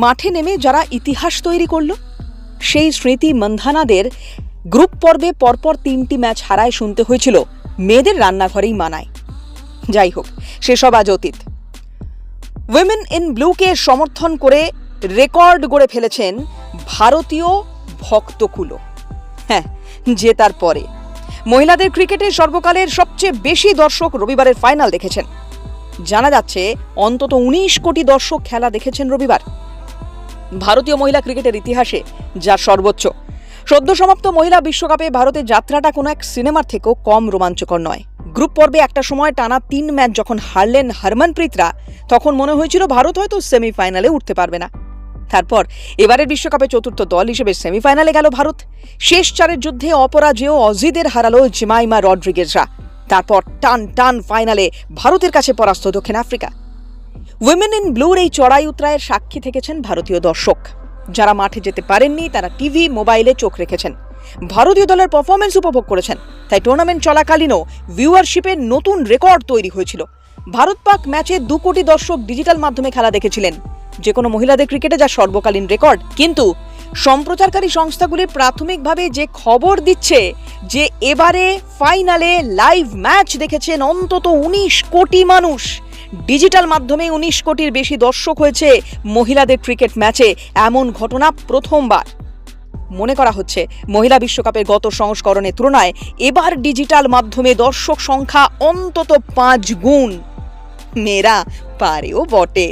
মাঠে নেমে যারা ইতিহাস তৈরি করল, সেই স্মৃতি মন্ধানাদের গ্রুপ পর্বে পরপর 3টি ম্যাচ হারায় শুনতে হয়েছিল মেয়েদের রান্নাঘরেই মানায়। যাই হোক, সেসব আজ অতীত। উইমেন ইন ব্লুকে সমর্থন করে রেকর্ড গড়ে ফেলেছেন ভারতীয় ভক্তকুলো। হ্যাঁ, জেতার পরে মহিলাদের ক্রিকেটে সর্বকালের সবচেয়ে বেশি দর্শক রবিবারের ফাইনাল দেখেছেন। জানা যাচ্ছে অন্তত 19 কোটি দর্শক খেলা দেখেছেন রবিবার। ভারতীয় মহিলা ক্রিকেটের ইতিহাসে যা সর্বোচ্চ। সদ্য সমাপ্ত মহিলা বিশ্বকাপে ভারতের যাত্রাটা কোনো এক সিনেমার থেকেও কম রোমাঞ্চকর নয়। গ্রুপ পর্বে একটা সময় টানা 3 ম্যাচ যখন হারলেন হরমনপ্রীতরা, তখন মনে হয়েছিল ভারত হয়তো সেমিফাইনালে উঠতে পারবে না। তারপর এবারের বিশ্বকাপে চতুর্থ দল হিসেবে সেমিফাইনালে গেল ভারত। শেষ 4 যুদ্ধে অপরাজেয় অজিদের হারালো জেমাইমা রড্রিগেজরা। তারপর টান ফাইনালে ভারতের কাছে পরাস্ত দক্ষিণ আফ্রিকা। উইমেন ইন ব্লুর এই চড়াই উতরায়ের সাক্ষী থেকেছেন ভারতীয় দর্শক। যারা মাঠে যেতে পারেননি তারা টিভি, মোবাইলে চোখ রেখেছেন, ভারতীয় দলের পারফরমেন্স উপভোগ করেছেন। তাই টুর্নামেন্ট চলাকালীনও ভিউয়ারশিপের নতুন রেকর্ড তৈরি হয়েছিল। ভারত পাক ম্যাচে 2 কোটি দর্শক ডিজিটাল মাধ্যমে খেলা দেখেছিলেন, যে কোনো মহিলাদের ক্রিকেটে যা সর্বকালীন রেকর্ড। কিন্তু সম্প্রচারকারী সংস্থাগুলি প্রাথমিকভাবে যে খবর দিচ্ছে যে এবারে ফাইনালে লাইভ ম্যাচ দেখেছেন অন্তত 19 কোটি মানুষ, ডিজিটাল মাধ্যমে 19 কোটির বেশি দর্শক হয়েছে মহিলাদের ক্রিকেট ম্যাচে, এমন ঘটনা প্রথমবার। মনে করা হচ্ছে মহিলা বিশ্বকাপের গত সংস্করণের তুলনায় এবার ডিজিটাল মাধ্যমে দর্শক সংখ্যা অন্তত 5 গুণ। মেয়েরা পারেও বটে।